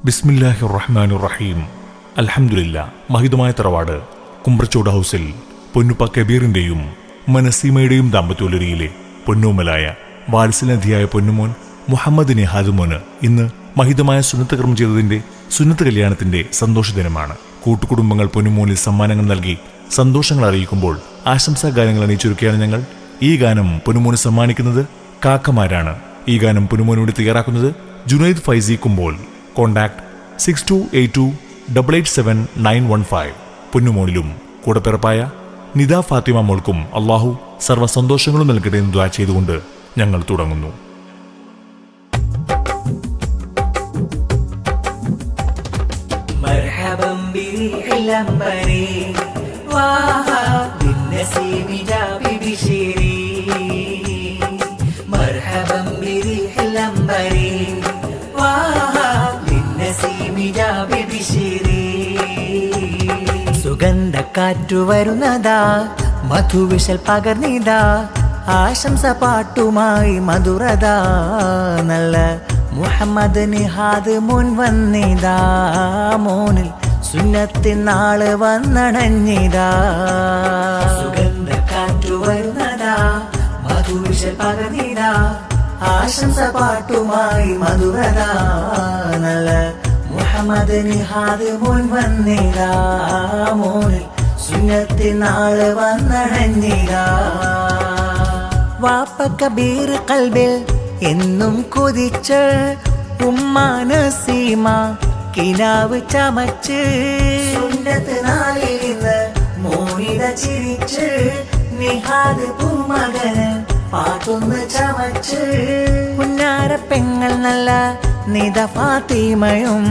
ബിസ്മില്ലാഹിർ റഹ്മാനിർ റഹീം. അൽഹംദുലില്ലാ. മഹിതമായ തറവാട് കുമ്പ്രച്ചോട് ഹൗസിൽ പൊന്നുപ്പ കബീറിന്റെയും മനസീമയുടെയും ദാമ്പത്യോലരിയിലെ പൊന്നൂമലായ വാത്സല്യനധിയായ പൊന്നുമോൻ മുഹമ്മദ് നിഹാദുമോന് ഇന്ന് മഹിതമായ സുന്നത്ത് കർമ്മം ചെയ്തതിന്റെ സുന്നത്ത് കല്യാണത്തിന്റെ സന്തോഷദിനമാണ്. കൂട്ടുകുടുംബങ്ങൾ പൊന്നുമോനിൽ സമ്മാനങ്ങൾ നൽകി സന്തോഷങ്ങൾ അറിയിക്കുമ്പോൾ ആശംസാ ഗാനങ്ങൾ അണിയിച്ചൊരുക്കിയാണ് ഞങ്ങൾ ഈ ഗാനം പൊന്നുമോന് സമ്മാനിക്കുന്നത്. കാക്കമാരാണ്. ഈ ഗാനം പൊന്നുമോനോട് തയ്യാറാക്കുന്നത് ജുനൈദ് ഫൈസി കുമ്പോൾ. കോൺടാക്ട് 6282887915. പൊന്നുമോനിലും കൂടപ്പിറപ്പായ നിദ ഫാത്തിമ മോൾക്കും അള്ളാഹു സർവ്വ സന്തോഷങ്ങളും നൽകട്ടെ എന്ന് ദുആ ചെയ്തുകൊണ്ട് ഞങ്ങൾ തുടങ്ങുന്നു. സുഗന്ധക്കാറ്റു വരുന്നതാ, മധുവിശൽ പകർന്നിതാ, ആശംസ പാട്ടുമായി മധുരതാ, നല്ല മുഹമ്മദ് നിഹാദ് മുൻ വന്നിതാ, മോനിൽ സുന്നത്തിനാള് വന്നണഞ്ഞിതാ. സുഗന്ധക്കാറ്റു വരുന്നതാ, മധുവിശൽ പകർന്നിതാ, ആശംസ പാട്ടുമായി മധുരതാ, നല്ല മുഹമ്മദ് നിഹാദ് മുൻ വന്നിതാ, മോനിൽ സുന്നത്തിനാള് വന്നണഞ്ഞിതാ. വാപ്പ കബീർ കൽബിൽ എന്നും കൊതിച്ച്, ഉമ്മാന സീമ കിനാവ് ചമച്ച്, സുന്നത്ത് നാളിൽ ഇന്ന് മോനിത ചിരിച്ച്, നിഹാദ് പൂമകന് പാട്ടൊന്ന് ചമച്ച്, പുന്നാര പെങ്ങൾ നല്ല നിദ ഫാത്തിമയും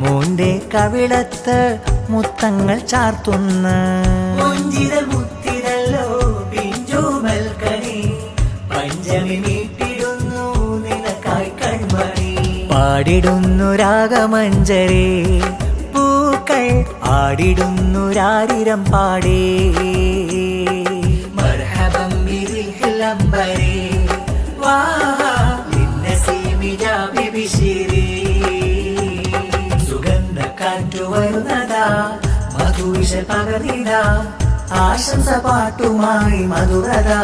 മോന്റെ കവിളത്ത് മുത്തങ്ങൾ ചാർത്തുന്ന, മുഞ്ചിതൽ മുത്തിരല്ലോ പിഞ്ചുമൽക്കണി, പഞ്ചമി മീട്ടിടുന്നു നിനക്കായി കൺമണി, പാടിടുന്നു രാഗമഞ്ജരി, പൂക്കൾ ആടിടുന്നു രാരിരം പാടേ, മർഹബം ബിരിഹിൽ അംബരി, വാഹാ ലിന്നസീമി ജാബി ബിശിരി. സുഗന്ധക്കാറ്റു വരുന്നതാ, മധുവിശൽ പകർന്നിതാ, ആശംസ പാട്ടുമായി മധുരതാ,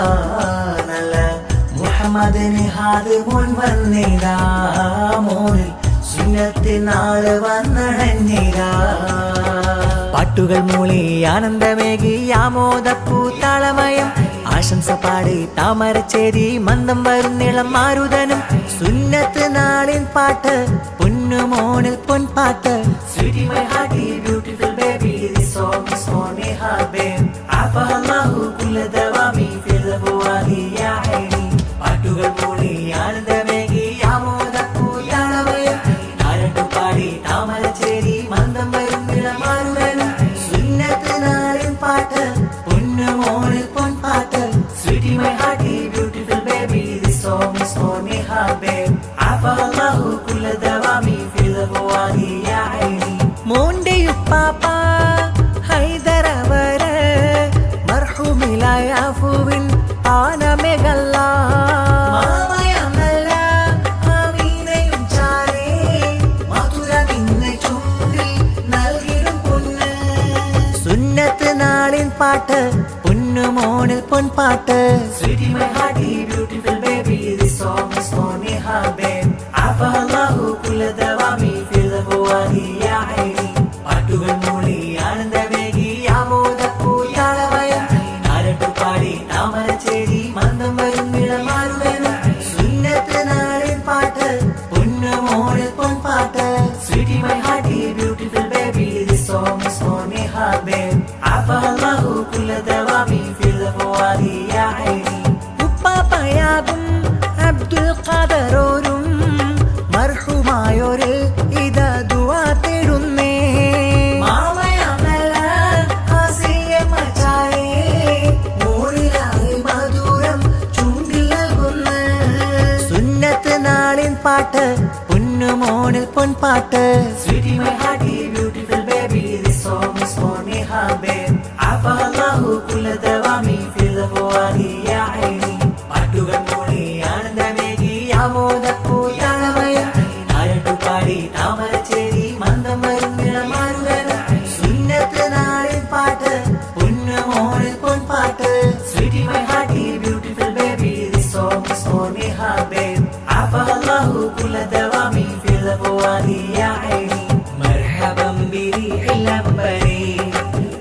നല്ല മുഹമ്മദ് നിഹാദ് മുൻ വന്നിതാ, മോനിൽ സുന്നത്തിനാള് വന്നണഞ്ഞിതാ. പാട്ടുകൾ മൂളി ആനന്ദമേകി ആമോദപ്പൂത്താളമയം, ആശംസ പാടി താമരച്ചേരി മന്ദം വരുന്നിളം മാരുതനും, സുന്നത്ത് നാളിൻ പാട്ട് പൊന്നുമോനിൽ പൊൻപാട്ട്. Sweetie my hearty beautiful baby, this song is for me habbin, afallahu kull dawami fil fuadi ya aini. പാട്ടുകൾ മൂളി ആനന്ദമേകി ആമോദപ്പൂത്താളമയം, നാരട്ടു പാടി താമരച്ചേരി മന്ദം വരുന്നിളം മാരുതനും, സുന്നത്ത് നാളിൻ പാട്ട് പൊന്നുമോനിൽ പൊൻപാട്ട്. Sweetie my hearty beautiful baby, this song is for me habbin, afallahu kull dawami fil fuadi ya aini. മോന്റെ ഉപ്പാപ്പ ഹൈദരവര് മർഹൂമിലായ അഫുവിൻ ആനമേകല്ല, മാമയമല്ല ആമീനയും ചാരേ, മധുരമിന്ന് ചുണ്ടിൽ നൽകിടും പൊന്ന്. സുന്നത്ത് നാളിൻ പാട്ട് പൊന്നുമോനിൽ പൊൻപാട്ട്. Sweetie my hearty beautiful baby, this song is for me habbin, afallahu kull dawami fil fuadi ya aini. പാട്ടുകൾ മൂളി ആനന്ദമേകി ആമോദപ്പൂത്താളമയം, നാരട്ടു പാടി താമരച്ചേരി മന്ദം വരുന്നിളം മാരുതനും, സുന്നത്ത് നാളിൻ പാട്ട് പൊന്നുമോനിൽ പൊൻപാട്ട്. Sweetie my hearty beautiful baby, this song is for me habbin, afallahu kull dawami fil fuadi ya aini. ഉപ്പാപ്പയാകും Abdul ഖാദറോരും മർഹൂമായൊരു ഇതാ ദുആ തേടുന്നേ, മാമയമല്ല ആസിയമച്ചായേ, മോനിലായി മധുരം ചുണ്ടിൽ നൽകുന്ന. സുന്നത്ത് നാളിൻ പാട്ട് പൊന്നുമോനിൽ പൊൻപാട്ട്. Sweetie my hearty beautiful baby, this song is for me habbin, afallahu kull dawami fil fuadi ya aini. പാട്ടുകൾ മൂളി ആനന്ദമേകി ആമോദപ്പൂത്താളമയം, നാരട്ടു പാടി താമരച്ചേരി فؤادي يا عيني مرحبا بريح العنبر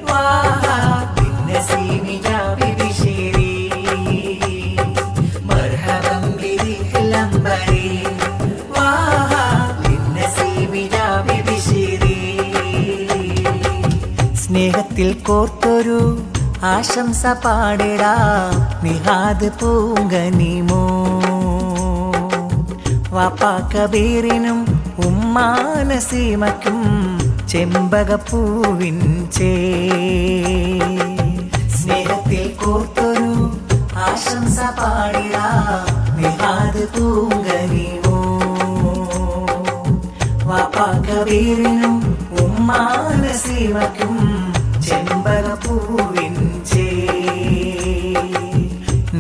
واها بالنسيم جاب بشيري مرحبا بريح العنبر واها بالنسيم جاب بشيري സ്നേഹത്തിൽ കോർത്തൊരു ആശംസ പാടിടാ നിഹാദ് പൂങ്കനിമോ വാപ്പാ കബീറിനും ഉമ്മാ നസീമയ്ക്കും ചെമ്പകപ്പൂവിൻ സ്നേഹത്തിൽ കോർത്തൊരു ആശംസ പാടിടാ നിഹാദ് പൂങ്കനിമോ വാപ്പാ കബീറിനും ഉമ്മാ നസീമയ്ക്കും ചെമ്പകപ്പൂവിൻ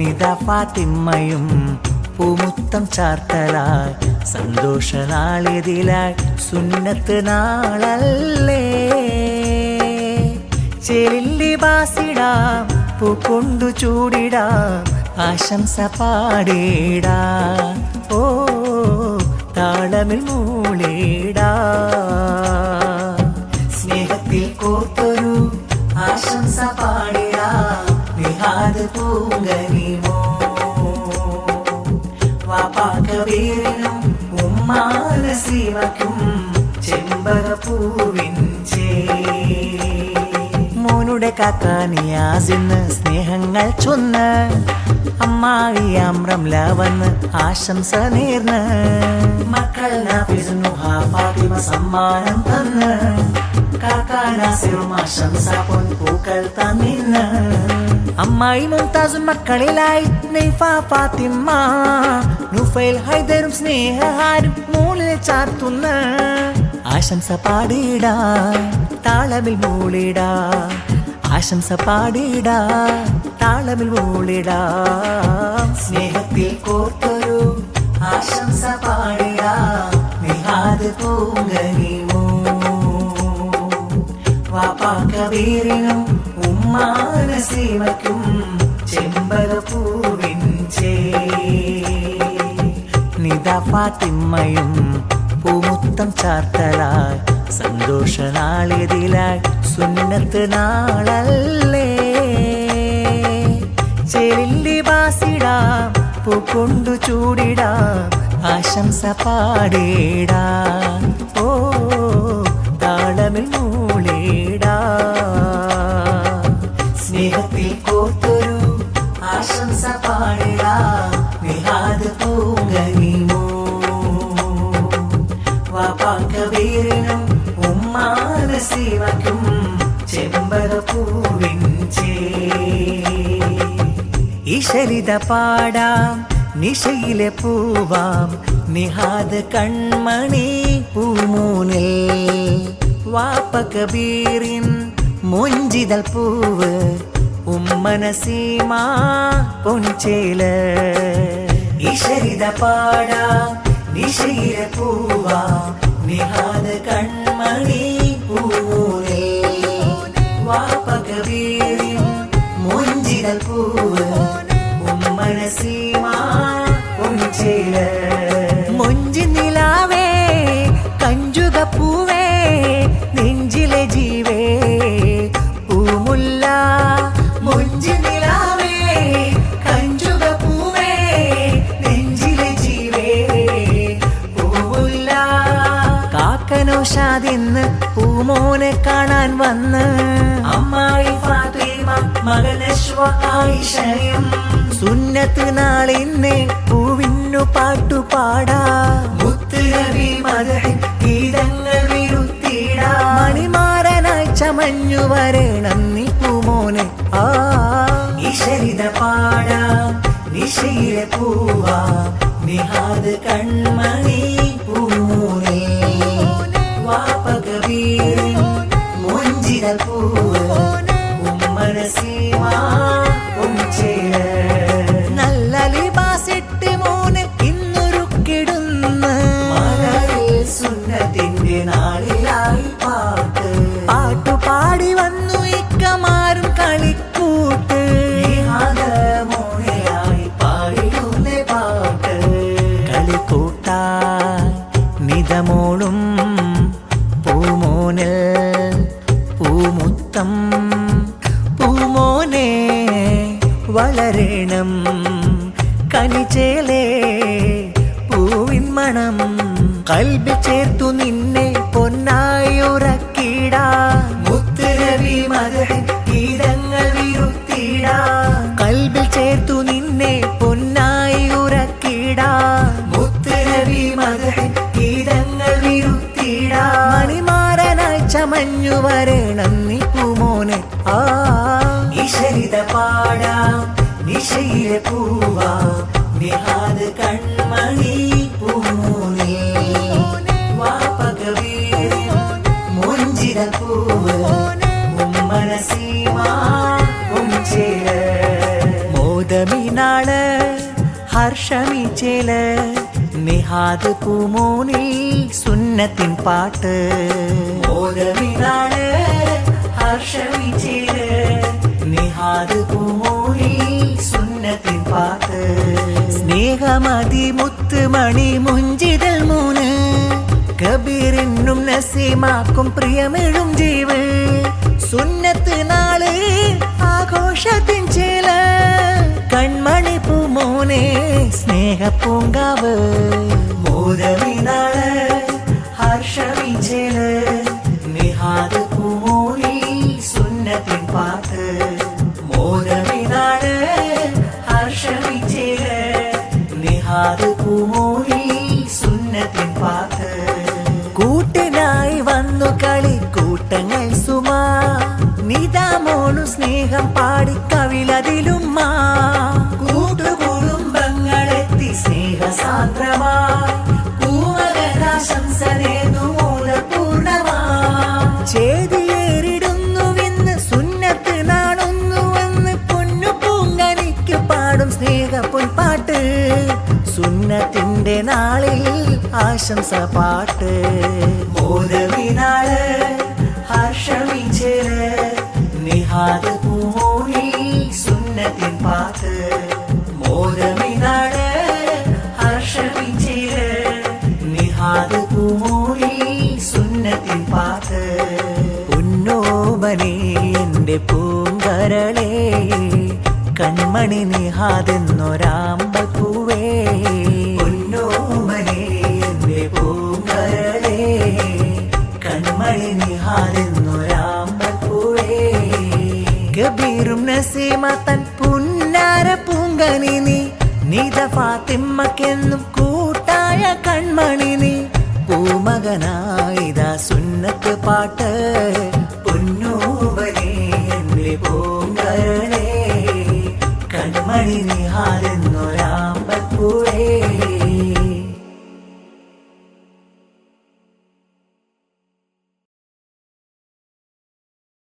നിദ ഫാത്തിമ്മയും പൂമുത്തം ചാർത്തലായി സന്തോഷനാളിതിലായി സുന്നത്ത് നാളല്ലേ ചെല്ലി ബാസിടാം പൂക്കൊണ്ടു ചൂടിടാം ആശംസ പാടിടാ ഓ താളമിൽ മൂളിടാ സ്നേഹത്തിൽ കോർത്തൊരു ആശംസ പാടിടാ നിഹാദ് പൂങ്കനിമോ വാപ്പാ കബീറിനും ഉമ്മാ നസീമയ്ക്കും ചെമ്പകപ്പൂവിൻ മോനുടെ കാക്ക നിയാസിന്ന് സ്നേഹങ്ങൾ ചൊന്ന് അമ്മായി അമ്രംല വന്ന് ആശംസ നേർന്ന് മക്കൾ നാഫിസ് നുഹ ഫാത്തിമ സമ്മാനം തന്ന് കാക്ക നാസിറും ആശംസ പൊൻപൂക്കൾ തന്നിന്ന് അമ്മായി മുംതാസും മക്കളിലായി നൈഫ ഫാത്തിമ നുഫൈൽ ഹൈദറും സ്നേഹഹാരും മൂളിൽ ചാർത്തുന്ന ആശംസ പാടിടാ താളമിൽ മൂളിടാ ആശംസ പാടിടാ താളമിൽ മൂളിടാ സ്നേഹത്തിൽ കോർത്തൊരു ആശംസ പാടിടാ നിഹാദ് പൂങ്കനിമോ വാപ്പാ കബീറിനും ഉമ്മാ നസീമയ്ക്കും ചെമ്പകപ്പൂവിൻ നിദ ഫാത്തിമ്മയും പൂമുത്തം ചാർത്തലായി സന്തോഷനാളിതിലായി സുന്നത്ത് നാളല്ലേ ചെല്ലി ബാസിടാം പൂക്കൊണ്ടു ചൂടിടാം ആശംസ പാടിടാ ഓ താളമിൽ മൂളിടാ സ്നേഹത്തിൽ കോർത്തൊരു ആശംസ പാടിടാ നിഹാദ് പൂങ്കനിമോ വാപ്പാ കബീറിനും ഉമ്മാ നസീമയ്ക്കും ചെമ്പകപ്പൂവിൻ ഇശലിത പാടാം നിശയിലെ പൂവാം നിഹാദ് കൺമണി പൂമൂനിൽ വാപ്പ കബീറിൻ മുഞ്ചിതൽ പൂവ് ഉമ്മ നസീമ പൊൻചേല് ഇശരിത പാടാം നിശയിലെ പൂവാം നിഹാദ് കൺമണി പൂമൂനിൽ വാപ്പ കബീറിൻ മുഞ്ചിതൽ പൂവ് ഉമ്മ നസീമ പൊൻചേല് മൊഞ്ചി നിലാവേ കഞ്ചുക പൂവേ നെഞ്ചിലെ ജീവേ പൂമുല്ല മൊഞ്ചി നിലാവേ കഞ്ചുക പൂവേ നെഞ്ചിലെ ജീവേ പൂമുല്ല കാക്കനോഷാദിന്ന് പൂമോനെ കാണാൻ വന്ന് അമ്മായി ഫാത്തിമ മകൻ അശ്വ ആയിഷയും സുന്നത്ത് നാളിന്ന് പൂവിന്നു പാട്ടുപാടാ മുത്തുനബി മദഹിൻ ഗീതങ്ങൾ വിരുത്തിടാ മണിമാരനായി ചമഞ്ഞു വരണം നീ പൂമോനെ ആ ഇശരിത പാടാ നിശയിലെ പൂവാ നിഹാദ് കൺമണി പൂമോനെ വാപ്പ കബീറിൻ മുഞ്ചിതൽ പൂവ് ഉമ്മ നസീമ പൊൻചേല് നല്ല ലിബാസിട്ട് മോനെ ഇന്നൊരുക്കിടുന്ന മലരിൽ സുന്നത്തിന്റെ നാളിലായി പാട്ടുപാടി വന്നു ഇക്കമാരും കളിക്കൂട്ട് മോനെയായി പാടിടുന്ന പാട്ട് കളിക്കൂട്ടായി നിത മോളും പൂമോനിൽ പൂമുത്തം പൂമോനെ വളരണം കനിച്ചേലേ പൂവിൻ മണം കൽബിൽ ചേർത്തു നിന്നെ പൊന്നായി ഉറക്കിടാ മുത്തുനബി മദഹിൻ ഗീതങ്ങൾ വിരുത്തിടാ കൽബിൽ ചേർത്തു നിന്നെ പൊന്നായി ഉറക്കിടാ മുത്തുനബി മദഹിൻ ഗീതങ്ങൾ വിരുത്തിടാ മണിമാരനായി ചമഞ്ഞു വരണം നീ പൂമോനെ ഇശരിത പാടാം നിശയിലെ പൂവാ നിഹാദ് കൺമണി പൂമോനെ വാപ്പകവീർ മുഞ്ചിര പൂവ് ഉമ്മനസീമാ ഉംചേല മോദമിനാള് ഹർഷമി ചേല നിഹാദ് പൂമോനിൽ സുന്നത്തിൻ പാട്ട് മോദമിനാള് ഹർഷമി ചേല നിഹാദ് പൂമോനിൽ സുന്നത്തിൻ പാട്ട് സ്നേഹമതി മുത്തുമണി മുഞ്ചിതൽ മൂന്ന് കബീറിനും നസീമാക്കും പ്രിയമെഴും ജീവ് സുന്നത്ത് നാള് ആഘോഷത്തിൻ ചേല കൺമണി പൂമോനെ സ്നേഹപ്പൂങ്കാവ് മോദമിനാള് ഹർഷമി ചേല നിഹാദ് പൂമോനിൽ സുന്നത്തിൻ പാട്ട് മോദമിനാള് ഹർഷമി ചേല നിഹാദ് പൂമോനിൽ സുന്നത്തിൻ പാട്ട് കൂട്ടിനായി വന്നു കളി കൂട്ടങ്ങൾ സുമാ നിതാമോണു സ്നേഹം പാടി കവിളതിലുമ്മ കൂട്ടുകുടുംബങ്ങളെത്തി സ്നേഹസാന്ദ്രമായി പൂവകരാശംസ നേർന്നു മൂലപൂർണമായി ചേതിയേറിടുന്നുവെന്ന് സുന്നത്ത് നാണൊന്നുവെന്ന് പൊന്നു പൂങ്കനിക്ക് പാടും സ്നേഹ പൊൻപാട്ട് സുന്നത്തിന്റെ നാളിൽ ആശംസ പാട്ട് മോദമിനാള് ഹർഷമി ചേല നിഹാദ് പൂമോനിൽ സുന്നത്തിൻ പാട്ട് മോദമിനാള് ഹർഷമി ചേല നിഹാദ് പൂമോനിൽ സുന്നത്തിൻ പാട്ട് പൊന്നോമനെ എന്റെ പൂങ്കരളേ കൺമണി നിഹാദെന്നൊരാമ്പൽപ്പൂവേ പൊന്നോമനെ എന്റെ പൂങ്കരളേ കൺമണി നിഹാദെന്നൊരാമ്പൽപ്പൂവേ കബീറും നസീമ തൻ പുന്നാര പൂങ്കനി നീ നീത ഫാത്തിമ്മക്കെന്നും കൂട്ടായ കൺമണി നീ പൂമകനായിതാ സുന്നത്ത് പാട്ട് പൊന്നോമനെ എന്റെ പൂങ്കരളേ കൺമണി നിഹാദെന്നൊരാമ്പൽപ്പൂവേ